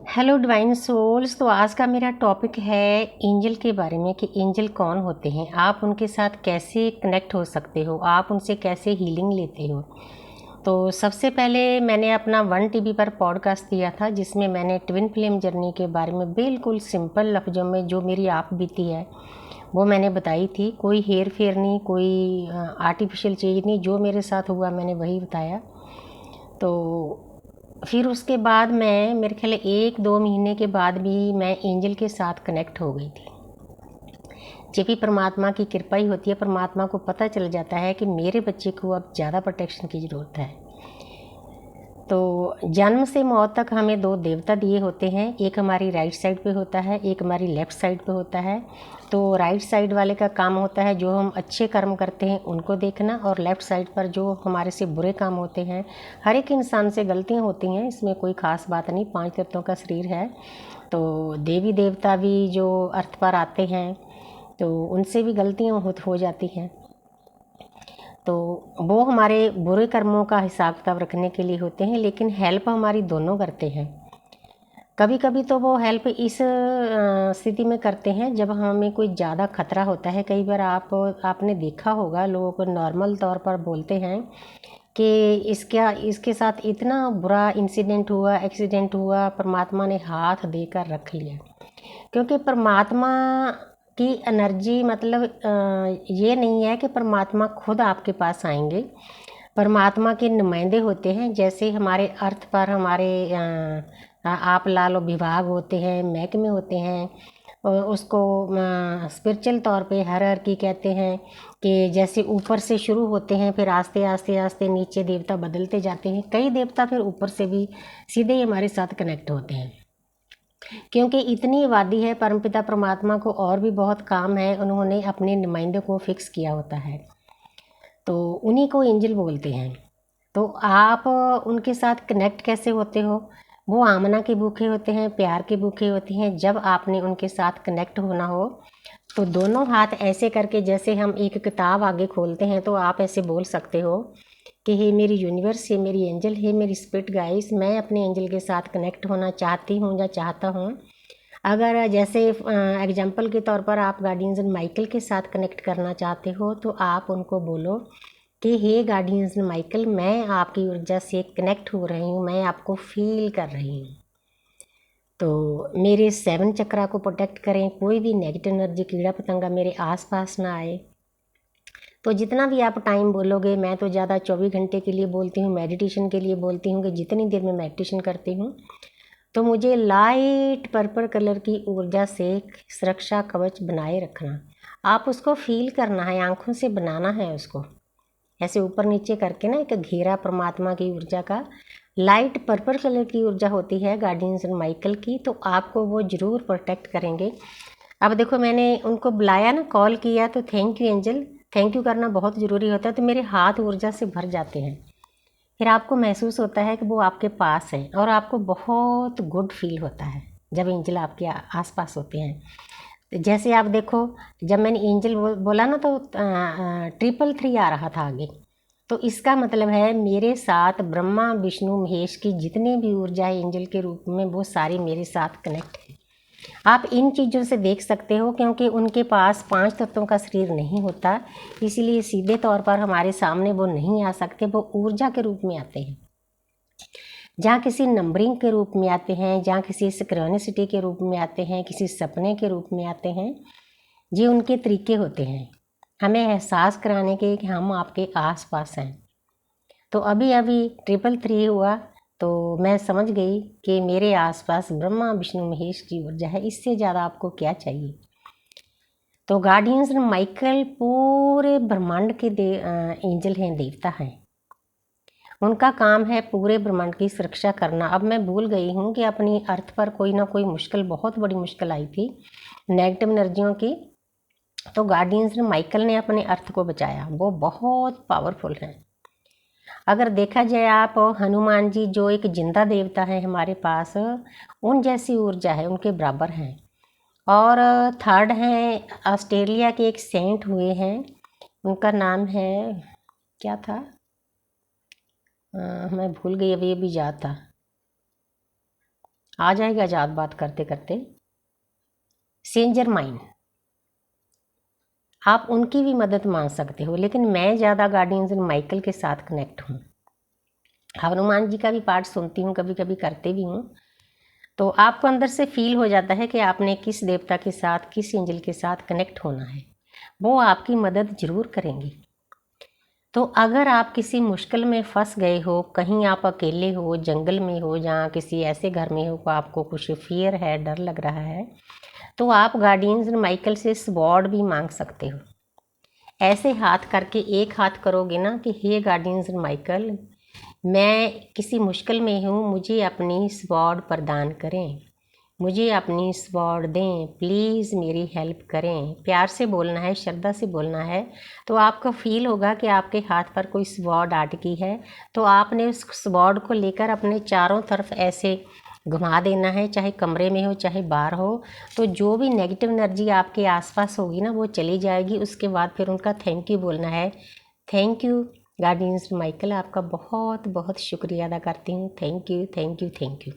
Hello divine souls. तो आज का मेरा टॉपिक है एंजल के बारे में कि एंजल कौन होते हैं, आप उनके साथ कैसे कनेक्ट हो सकते हो, आप उनसे कैसे हीलिंग लेते हो। तो सबसे पहले मैंने अपना 1 टीवी पर पॉडकास्ट दिया था जिसमें मैंने ट्विन फ्लेम जर्नी के बारे में बिल्कुल सिंपल लफ्ज़ों में जो मेरी आप बीती है वो मैंने बताई थी। कोई हेर फेर नहीं, कोई आर्टिफिशियल चीज़ नहीं, जो मेरे साथ हुआ मैंने वही बताया। तो फिर उसके बाद मैं मेरे ख्याल 1-2 महीने के बाद भी मैं एंजल के साथ कनेक्ट हो गई थी। जब भी परमात्मा की कृपा ही होती है, परमात्मा को पता चल जाता है कि मेरे बच्चे को अब ज़्यादा प्रोटेक्शन की ज़रूरत है। तो जन्म से मौत तक हमें 2 देवता दिए होते हैं, एक हमारी राइट साइड पे होता है, एक हमारी लेफ़्ट साइड पे होता है। तो राइट साइड वाले का काम होता है जो हम अच्छे कर्म करते हैं उनको देखना, और लेफ़्ट साइड पर जो हमारे से बुरे काम होते हैं। हर एक इंसान से गलतियां होती हैं, इसमें कोई ख़ास बात नहीं, 5 तत्वों का शरीर है। तो देवी देवता भी जो अर्थ पर आते हैं तो उनसे भी गलतियां हो जाती हैं। तो वो हमारे बुरे कर्मों का हिसाब किताब रखने के लिए होते हैं, लेकिन हेल्प हमारी दोनों करते हैं। कभी कभी तो वो हेल्प इस स्थिति में करते हैं जब हमें कोई ज़्यादा खतरा होता है। कई बार आपने देखा होगा, लोग नॉर्मल तौर पर बोलते हैं कि इसके साथ इतना बुरा इंसिडेंट हुआ, एक्सीडेंट हुआ, परमात्मा ने हाथ देकर रख लिया। क्योंकि परमात्मा की एनर्जी मतलब ये नहीं है कि परमात्मा खुद आपके पास आएंगे। परमात्मा के नुमाइंदे होते हैं, जैसे हमारे अर्थ पर हमारे आप ला लो विभाग होते हैं, महकमे होते हैं, और उसको स्पिरिचुअल तौर पे हायरार्की कहते हैं कि जैसे ऊपर से शुरू होते हैं फिर आस्ते आस्ते आस्ते नीचे देवता बदलते जाते हैं। कई देवता फिर ऊपर से भी सीधे ही हमारे साथ कनेक्ट होते हैं, क्योंकि इतनी आबादी है। परमपिता परमात्मा को और भी बहुत काम है, उन्होंने अपने नुमाइंदों को फिक्स किया होता है, तो उन्हीं को एंजल बोलते हैं। तो आप उनके साथ कनेक्ट कैसे होते हो? वो आमना के भूखे होते हैं, प्यार के भूखे होते हैं। जब आपने उनके साथ कनेक्ट होना हो तो दोनों हाथ ऐसे करके, जैसे हम एक किताब आगे खोलते हैं तो आप ऐसे बोल सकते हो कि हे मेरी यूनिवर्स, हे मेरी एंजल, हे मेरी स्पिरिट गाइस, मैं अपने एंजल के साथ कनेक्ट होना चाहती हूँ या चाहता हूँ। अगर जैसे एग्जाम्पल के तौर पर आप गार्डियंस माइकल के साथ कनेक्ट करना चाहते हो तो आप उनको बोलो कि हे गार्डियंस माइकल, मैं आपकी ऊर्जा से कनेक्ट हो रही हूँ, मैं आपको फील कर रही हूँ। तो मेरे 7 चक्रा को प्रोटेक्ट करें, कोई भी नेगेटिव एनर्जी, कीड़ा पतंगा मेरे आसपास ना आए। तो जितना भी आप टाइम बोलोगे, मैं तो ज़्यादा 24 घंटे के लिए बोलती हूँ, मेडिटेशन के लिए बोलती हूँ कि जितनी देर में मेडिटेशन करती हूँ तो मुझे लाइट पर्पल कलर की ऊर्जा से सुरक्षा कवच बनाए रखना। आप उसको फील करना है, आंखों से बनाना है उसको, ऐसे ऊपर नीचे करके ना एक घेरा परमात्मा की ऊर्जा का। लाइट पर्पल कलर की ऊर्जा होती है गार्डियंस माइकल की, तो आपको वो ज़रूर प्रोटेक्ट करेंगे। अब देखो, मैंने उनको बुलाया ना, कॉल किया, तो thank you angel, thank you करना बहुत ज़रूरी होता है। तो मेरे हाथ ऊर्जा से भर जाते हैं, फिर आपको महसूस होता है कि वो आपके पास है और आपको बहुत गुड फील होता है जब एंजल आपके आसपास होते हैं। तो जैसे आप देखो, जब मैंने एंजल बोला ना तो 333 आ रहा था आगे। तो इसका मतलब है मेरे साथ ब्रह्मा विष्णु महेश की जितनी भी ऊर्जा है एंजल के रूप में, वो सारी मेरे साथ कनेक्ट है। आप इन चीज़ों से देख सकते हो, क्योंकि उनके पास 5 तत्वों का शरीर नहीं होता, इसीलिए सीधे तौर पर हमारे सामने वो नहीं आ सकते। वो ऊर्जा के रूप में आते हैं, जहाँ किसी नंबरिंग के रूप में आते हैं, जहाँ किसी सिक्रोनिसिटी के रूप में आते हैं, किसी सपने के रूप में आते हैं। ये उनके तरीके होते हैं हमें एहसास कराने के कि हम आपके आस पास हैं। तो अभी अभी 333 हुआ तो मैं समझ गई कि मेरे आसपास ब्रह्मा विष्णु महेश की ऊर्जा है, इससे ज़्यादा आपको क्या चाहिए। तो गार्डियंस माइकल पूरे ब्रह्मांड के एंजल हैं, देवता हैं। उनका काम है पूरे ब्रह्मांड की सुरक्षा करना। अब मैं भूल गई हूँ कि अपनी अर्थ पर कोई ना कोई मुश्किल, बहुत बड़ी मुश्किल आई थी नेगेटिव एनर्जियों की, तो गार्डियंस माइकल ने अपने अर्थ को बचाया। वो बहुत पावरफुल हैं। अगर देखा जाए, आप हनुमान जी जो एक जिंदा देवता है हमारे पास, उन जैसी ऊर्जा है, उनके बराबर हैं। और थर्ड हैं ऑस्ट्रेलिया के एक सेंट हुए हैं, उनका नाम है क्या था, मैं भूल गई, अभी अभी याद था। आ जाएगा आजाद बात करते करते। सेंजर माइंड, आप उनकी भी मदद मांग सकते हो, लेकिन मैं ज़्यादा गार्डियन एंजल माइकल के साथ कनेक्ट हूँ। हनुमान जी का भी पाठ सुनती हूँ, कभी कभी करते भी हूँ। तो आपको अंदर से फील हो जाता है कि आपने किस देवता के साथ, किस एंजल के साथ कनेक्ट होना है, वो आपकी मदद जरूर करेंगी। तो अगर आप किसी मुश्किल में फंस गए हो, कहीं आप अकेले हो, जंगल में हो, जहाँ किसी ऐसे घर में हो को आपको कुछ फियर है, डर लग रहा है, तो आप गार्डियंस माइकल से स्वॉर्ड भी मांग सकते हो। ऐसे हाथ करके, एक हाथ करोगे ना कि हे गार्डियंस माइकल, मैं किसी मुश्किल में हूँ, मुझे अपनी स्वॉर्ड प्रदान करें, मुझे अपनी स्वॉर्ड दें, प्लीज़ मेरी हेल्प करें। प्यार से बोलना है, श्रद्धा से बोलना है। तो आपको फील होगा कि आपके हाथ पर कोई स्वॉर्ड अटकी है, तो आपने उस स्वॉर्ड को लेकर अपने चारों तरफ ऐसे घुमा देना है, चाहे कमरे में हो चाहे बाहर हो। तो जो भी नेगेटिव एनर्जी आपके आसपास होगी ना, वो चली जाएगी। उसके बाद फिर उनका थैंक यू बोलना है। थैंक यू गार्डियंस माइकल, आपका बहुत बहुत शुक्रिया अदा करती हूँ, thank you thank you thank you.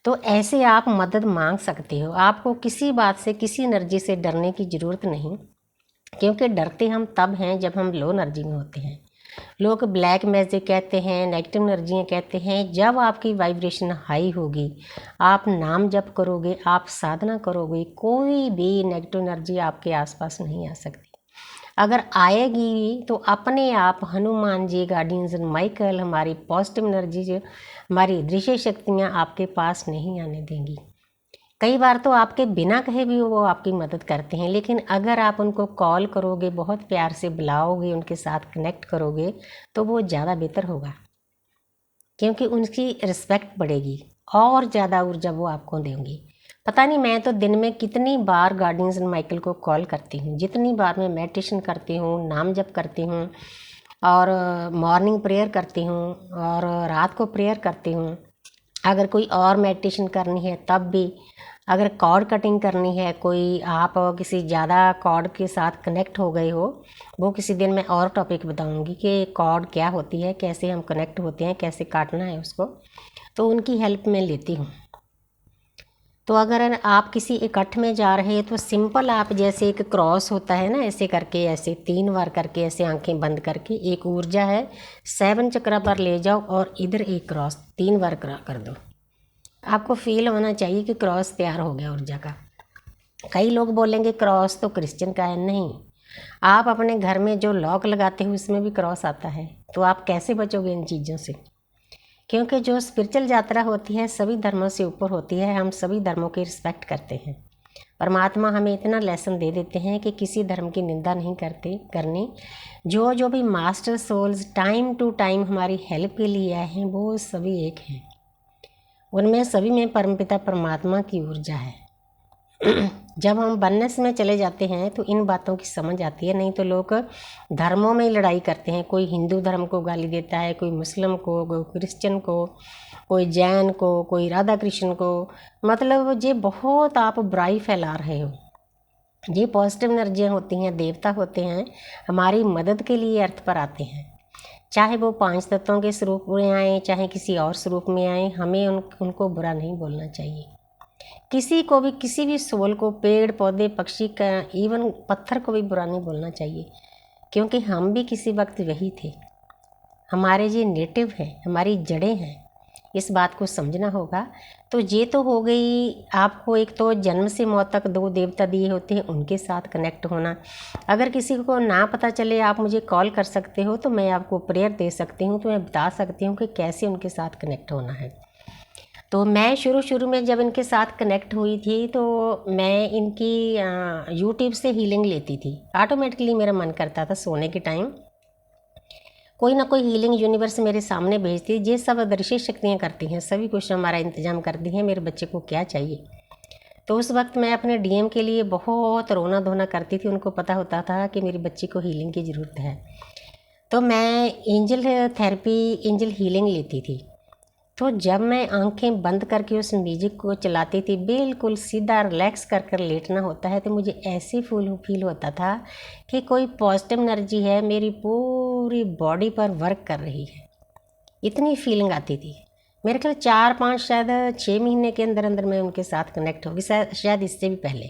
तो ऐसे आप मदद मांग सकते हो। आपको किसी बात से, किसी एनर्जी से डरने की ज़रूरत नहीं, क्योंकि डरते हम तब हैं जब हम लो एनर्जी में होते हैं। लोग ब्लैक मैजिक कहते हैं, नेगेटिव एनर्जियाँ कहते हैं। जब आपकी वाइब्रेशन हाई होगी, आप नाम जप करोगे, आप साधना करोगे, कोई भी नेगेटिव एनर्जी आपके आसपास नहीं आ सकती। अगर आएगी तो अपने आप हनुमान जी, गार्डियंस माइकल, हमारी पॉजिटिव एनर्जी, जो हमारी दृश्य शक्तियाँ आपके पास नहीं आने देंगी। कई बार तो आपके बिना कहे भी वो आपकी मदद करते हैं, लेकिन अगर आप उनको कॉल करोगे, बहुत प्यार से बुलाओगे, उनके साथ कनेक्ट करोगे, तो वो ज़्यादा बेहतर होगा, क्योंकि उनकी रिस्पेक्ट बढ़ेगी और ज़्यादा ऊर्जा वो आपको देंगी। पता नहीं, मैं तो दिन में कितनी बार गार्डियंस माइकल को कॉल करती हूँ, जितनी बार मैं मेडिटेशन करती हूँ, नाम जप करती हूँ, और मॉर्निंग प्रेयर करती हूँ, और रात को प्रेयर करती हूँ। अगर कोई और मेडिटेशन करनी है तब भी, अगर कॉर्ड कटिंग करनी है, कोई आप किसी ज़्यादा कॉर्ड के साथ कनेक्ट हो गए हो, वो किसी दिन मैं और टॉपिक बताऊंगी कि कॉर्ड क्या होती है, कैसे हम कनेक्ट होते हैं, कैसे काटना है उसको, तो उनकी हेल्प मैं लेती हूँ। तो अगर आप किसी इकट्ठ में जा रहे हैं तो सिंपल आप, जैसे एक क्रॉस होता है ना, ऐसे करके, ऐसे 3 बार करके, ऐसे आंखें बंद करके, एक ऊर्जा है 7 चक्र पर ले जाओ और इधर एक क्रॉस 3 बार कर दो। आपको फील होना चाहिए कि क्रॉस तैयार हो गया ऊर्जा का। कई लोग बोलेंगे क्रॉस तो क्रिश्चियन का है, नहीं। आप अपने घर में जो लॉक लगाते हो उसमें भी क्रॉस आता है, तो आप कैसे बचोगे इन चीज़ों से? क्योंकि जो स्पिरिचुअल यात्रा होती है सभी धर्मों से ऊपर होती है। हम सभी धर्मों की रिस्पेक्ट करते हैं। परमात्मा हमें इतना लेसन दे देते हैं कि किसी धर्म की निंदा नहीं करनी। जो भी master souls time to time हमारी हेल्प के लिए आए हैं, वो सभी एक हैं। उनमें सभी में परमपिता परमात्मा की ऊर्जा है। जब हम वननेस में चले जाते हैं तो इन बातों की समझ आती है। नहीं तो लोग धर्मों में ही लड़ाई करते हैं। कोई हिंदू धर्म को गाली देता है, कोई मुस्लिम को, कोई क्रिश्चियन को, कोई जैन को, कोई राधा कृष्ण को। मतलब ये बहुत आप बुराई फैला रहे हो। ये पॉजिटिव एनर्जियाँ होती हैं, देवता होते हैं, हमारी मदद के लिए अर्थ पर आते हैं। चाहे वो 5 तत्वों के स्वरूप में आए, चाहे किसी और स्वरूप में आए, हमें उनको बुरा नहीं बोलना चाहिए। किसी को भी, किसी भी सोल को, पेड़ पौधे पक्षी का, इवन पत्थर को भी बुरा नहीं बोलना चाहिए, क्योंकि हम भी किसी वक्त वही थे। हमारे ये नेटिव हैं, हमारी जड़ें हैं, इस बात को समझना होगा। तो ये तो हो गई आपको, एक तो जन्म से मौत तक 2 देवता दिए होते हैं, उनके साथ कनेक्ट होना। अगर किसी को ना पता चले, आप मुझे कॉल कर सकते हो, तो मैं आपको प्रेयर दे सकती हूँ, तो मैं बता सकती हूँ कि कैसे उनके साथ कनेक्ट होना है। तो मैं शुरू में जब इनके साथ कनेक्ट हुई थी, तो मैं इनकी यूट्यूब से हीलिंग लेती थी। ऑटोमेटिकली मेरा मन करता था सोने के टाइम कोई ना कोई हीलिंग यूनिवर्स मेरे सामने भेजती है। ये सब अदृश्य शक्तियाँ करती हैं, सभी कुछ हमारा इंतजाम करती हैं, मेरे बच्चे को क्या चाहिए। तो उस वक्त मैं अपने डीएम के लिए बहुत रोना धोना करती थी। उनको पता होता था कि मेरी बच्ची को हीलिंग की ज़रूरत है। तो मैं एंजल थेरेपी, एंजल हीलिंग लेती थी। तो जब मैं आंखें बंद करके उस म्यूजिक को चलाती थी, बिल्कुल सीधा रिलैक्स कर कर लेटना होता है, तो मुझे ऐसे फील होता था कि कोई पॉजिटिव एनर्जी है मेरी पूरी बॉडी पर वर्क कर रही है। इतनी फीलिंग आती थी। मेरे ख्याल 4-5 शायद 6 महीने के अंदर अंदर मैं उनके साथ कनेक्ट होगी, शायद इससे भी पहले।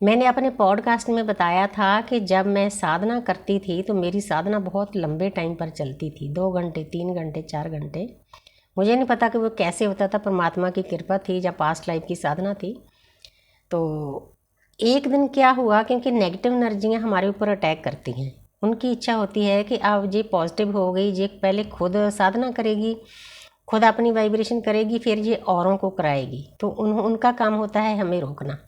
मैंने अपने पॉडकास्ट में बताया था कि जब मैं साधना करती थी तो मेरी साधना बहुत लंबे टाइम पर चलती थी, 2 घंटे, 3 घंटे, 4 घंटे। मुझे नहीं पता कि वो कैसे होता था, परमात्मा की कृपा थी या पास्ट लाइफ की साधना थी। तो एक दिन क्या हुआ, क्योंकि नेगेटिव एनर्जियाँ हमारे ऊपर अटैक करती हैं, उनकी इच्छा होती है कि अब ये पॉजिटिव हो गई, ये पहले खुद साधना करेगी, खुद अपनी वाइब्रेशन करेगी, फिर ये औरों को कराएगी। तो उनका काम होता है हमें रोकना।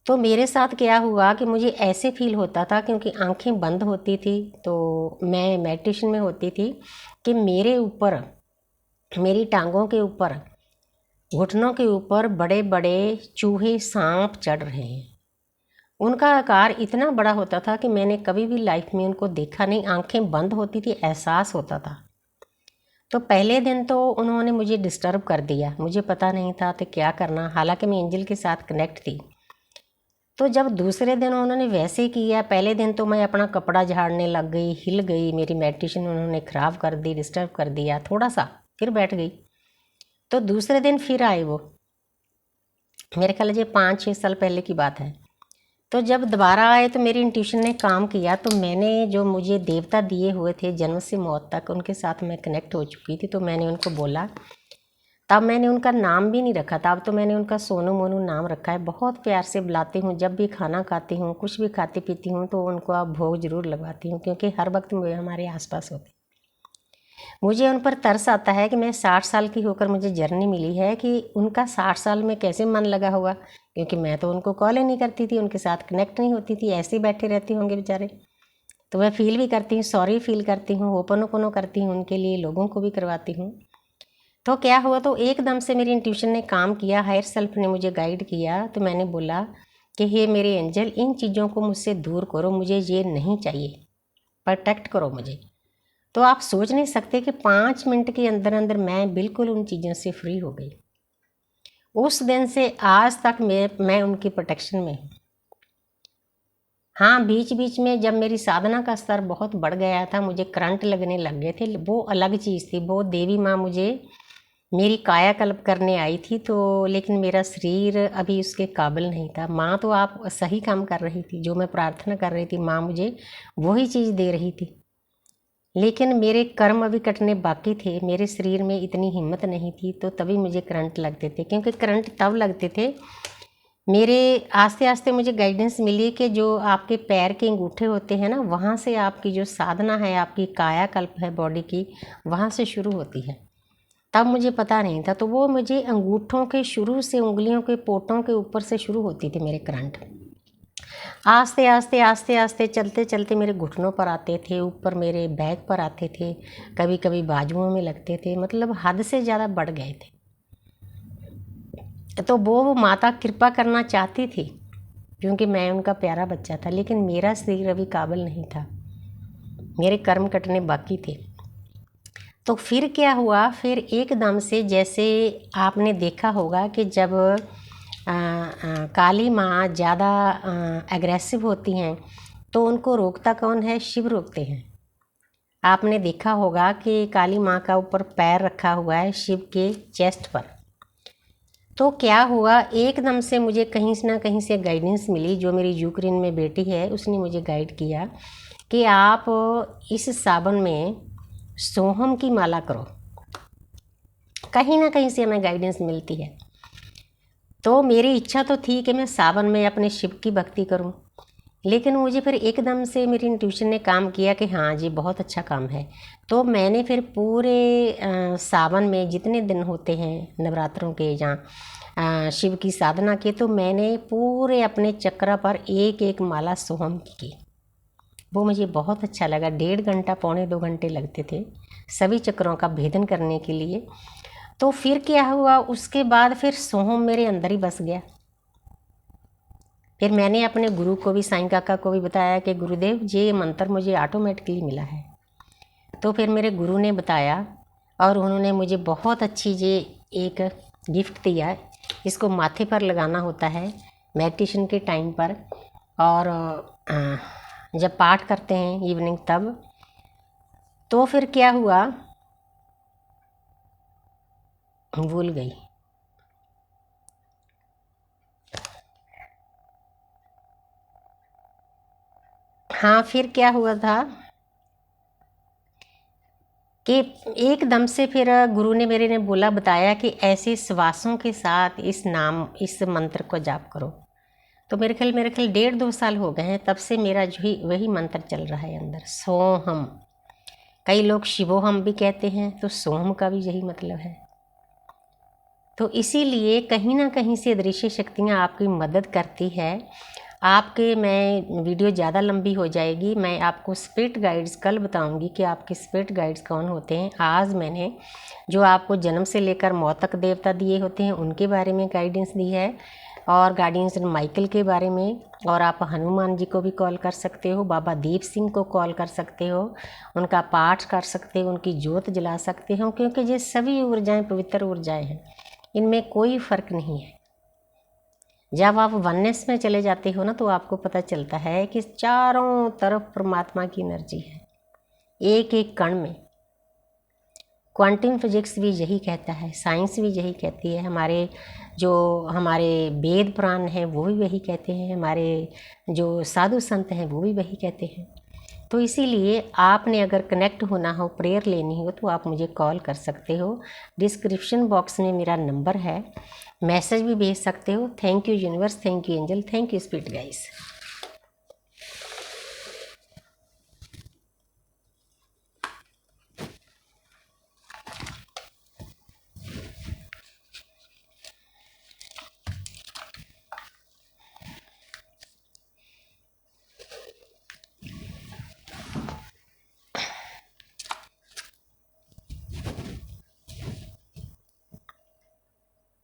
तो मेरे साथ क्या हुआ कि मुझे ऐसे फील होता था, क्योंकि आंखें बंद होती थी तो मैं मेडिटेशन में होती थी, कि मेरे ऊपर, मेरी टांगों के ऊपर, घुटनों के ऊपर बड़े बड़े चूहे, सांप चढ़ रहे हैं। उनका आकार इतना बड़ा होता था कि मैंने कभी भी लाइफ में उनको देखा नहीं। आंखें बंद होती थी, एहसास होता था। तो पहले दिन तो उन्होंने मुझे डिस्टर्ब कर दिया, मुझे पता नहीं था तो क्या करना, हालांकि मैं एंजल के साथ कनेक्ट थी। तो जब दूसरे दिन उन्होंने वैसे ही किया, पहले दिन तो मैं अपना कपड़ा झाड़ने लग गई, हिल गई, मेरी मेडिटेशन उन्होंने ख़राब कर दी, डिस्टर्ब कर दिया थोड़ा सा, फिर बैठ गई। तो दूसरे दिन फिर आए वो, मेरे ख्याल ये 5-6 साल पहले की बात है। तो जब दोबारा आए तो मेरी इंट्यूशन ने काम किया, तो मैंने जो मुझे देवता दिए हुए थे जन्म से मौत तक, उनके साथ मैं कनेक्ट हो चुकी थी। तो मैंने उनको बोला, तब मैंने उनका नाम भी नहीं रखा था, अब तो मैंने उनका सोनू मोनू नाम रखा है। बहुत प्यार से बुलाती हूँ, जब भी खाना खाती हूँ, कुछ भी खाती पीती हूँ तो उनको अब भोग जरूर लगवाती हूँ, क्योंकि हर वक्त वे हमारे आसपास होते। मुझे उन पर तरस आता है कि मैं 60 साल की होकर मुझे जर्नी मिली है, कि उनका 60 साल में कैसे मन लगा होगा, क्योंकि मैं तो उनको कॉल ही नहीं करती थी, उनके साथ कनेक्ट नहीं होती थी, ऐसे ही बैठे रहते होंगे बेचारे। तो मैं फील भी करती हूँ, सॉरी फील करती हूँ, ओपन करती हूँ उनके लिए, लोगों को भी करवाती हूँ। तो क्या हुआ, तो एकदम से मेरी इंट्यूशन ने काम किया, हायर सेल्फ ने मुझे गाइड किया। तो मैंने बोला कि हे मेरे एंजल, इन चीज़ों को मुझसे दूर करो, मुझे ये नहीं चाहिए, प्रोटेक्ट करो मुझे। तो आप सोच नहीं सकते कि 5 मिनट के अंदर अंदर मैं बिल्कुल उन चीज़ों से फ्री हो गई। उस दिन से आज तक मैं उनकी प्रोटेक्शन में हूँ। हाँ, बीच बीच में जब मेरी साधना का स्तर बहुत बढ़ गया था, मुझे करंट लगने लग गए थे, वो अलग चीज़ थी। वो देवी माँ मुझे मेरी कायाकल्प करने आई थी, तो लेकिन मेरा शरीर अभी उसके काबिल नहीं था। माँ तो आप सही काम कर रही थी, जो मैं प्रार्थना कर रही थी माँ मुझे वही चीज़ दे रही थी, लेकिन मेरे कर्म अभी कटने बाकी थे, मेरे शरीर में इतनी हिम्मत नहीं थी, तो तभी मुझे करंट लगते थे। क्योंकि करंट तब लगते थे, मेरे आस्ते आस्ते मुझे गाइडेंस मिली कि जो आपके पैर के अंगूठे होते हैं ना, वहाँ से आपकी जो साधना है, आपकी कायाकल्प है बॉडी की, वहाँ से शुरू होती है। तब मुझे पता नहीं था, तो वो मुझे अंगूठों के शुरू से, उंगलियों के पोटों के ऊपर से शुरू होती थी मेरे करंट। आस्ते आस्ते आस्ते आस्ते चलते चलते मेरे घुटनों पर आते थे, ऊपर मेरे बैक पर आते थे, कभी कभी बाजुओं में लगते थे, मतलब हद से ज़्यादा बढ़ गए थे। तो वो माता कृपा करना चाहती थी, क्योंकि मैं उनका प्यारा बच्चा था, लेकिन मेरा शरीर अभी काबिल नहीं था, मेरे कर्म कटने बाकी थे। तो फिर क्या हुआ, फिर एकदम से, जैसे आपने देखा होगा कि जब काली माँ ज़्यादा एग्रेसिव होती हैं तो उनको रोकता कौन है, शिव रोकते हैं। आपने देखा होगा कि काली माँ का ऊपर पैर रखा हुआ है शिव के चेस्ट पर। तो क्या हुआ, एकदम से मुझे कहीं से ना कहीं से गाइडेंस मिली, जो मेरी यूक्रेन में बेटी है उसने मुझे गाइड किया कि आप इस सावन में सोहम की माला करो। कहीं ना कहीं से हमें गाइडेंस मिलती है। तो मेरी इच्छा तो थी कि मैं सावन में अपने शिव की भक्ति करूं, लेकिन मुझे फिर एकदम से मेरी इंट्यूशन ने काम किया कि हाँ जी बहुत अच्छा काम है। तो मैंने फिर पूरे सावन में जितने दिन होते हैं नवरात्रों के या शिव की साधना के, तो मैंने पूरे अपने चक्र पर एक एक माला सोहम की। वो मुझे बहुत अच्छा लगा। 1.5 घंटा, 1.25 घंटे लगते थे सभी चक्रों का भेदन करने के लिए। तो फिर क्या हुआ, उसके बाद फिर सोहम मेरे अंदर ही बस गया। फिर मैंने अपने गुरु को भी, साईं काका को भी बताया कि गुरुदेव ये मंत्र मुझे ऑटोमेटिकली मिला है। तो फिर मेरे गुरु ने बताया और उन्होंने मुझे बहुत अच्छी ये एक गिफ्ट दिया। इसको माथे पर लगाना होता है मेडिटेशन के टाइम पर, और जब पाठ करते हैं इवनिंग तब। तो फिर क्या हुआ, भूल गई। हाँ, फिर क्या हुआ था कि एकदम से फिर गुरु ने मेरे ने बोला, बताया कि ऐसे श्वासों के साथ इस मंत्र को जाप करो। तो मेरे ख्याल 1.5-2 साल हो गए हैं, तब से मेरा जो ही वही मंत्र चल रहा है अंदर, सोहम। कई लोग शिवोहम भी कहते हैं, तो सोहम का भी यही मतलब है। तो इसीलिए कहीं ना कहीं से दृश्य शक्तियाँ आपकी मदद करती है। आपके मैं वीडियो ज़्यादा लंबी हो जाएगी, मैं आपको स्पिरिट गाइड्स कल बताऊंगी कि आपके स्पिरिट गाइड्स कौन होते हैं। आज मैंने जो आपको जन्म से लेकर मौत तक देवता दिए होते हैं उनके बारे में गाइडेंस दी है, और गार्डियंस माइकल के बारे में। और आप हनुमान जी को भी कॉल कर सकते हो, बाबा दीप सिंह को कॉल कर सकते हो, उनका पाठ कर सकते हो, उनकी ज्योत जला सकते हो, क्योंकि ये सभी ऊर्जाएँ पवित्र ऊर्जाएँ हैं, इनमें कोई फ़र्क नहीं है। जब आप वननेस में चले जाते हो ना, तो आपको पता चलता है कि चारों तरफ परमात्मा की एनर्जी है, एक एक कण में। क्वांटम फिजिक्स भी यही कहता है, साइंस भी यही कहती है, हमारे वेद पुराण हैं वो भी वही कहते हैं, हमारे जो साधु संत हैं वो भी वही कहते हैं। तो इसीलिए आपने अगर कनेक्ट होना हो, प्रेयर लेनी हो, तो आप मुझे कॉल कर सकते हो। डिस्क्रिप्शन बॉक्स में मेरा नंबर है, मैसेज भी भेज सकते हो। Thank you universe, thank you angel, thank you spirit guys.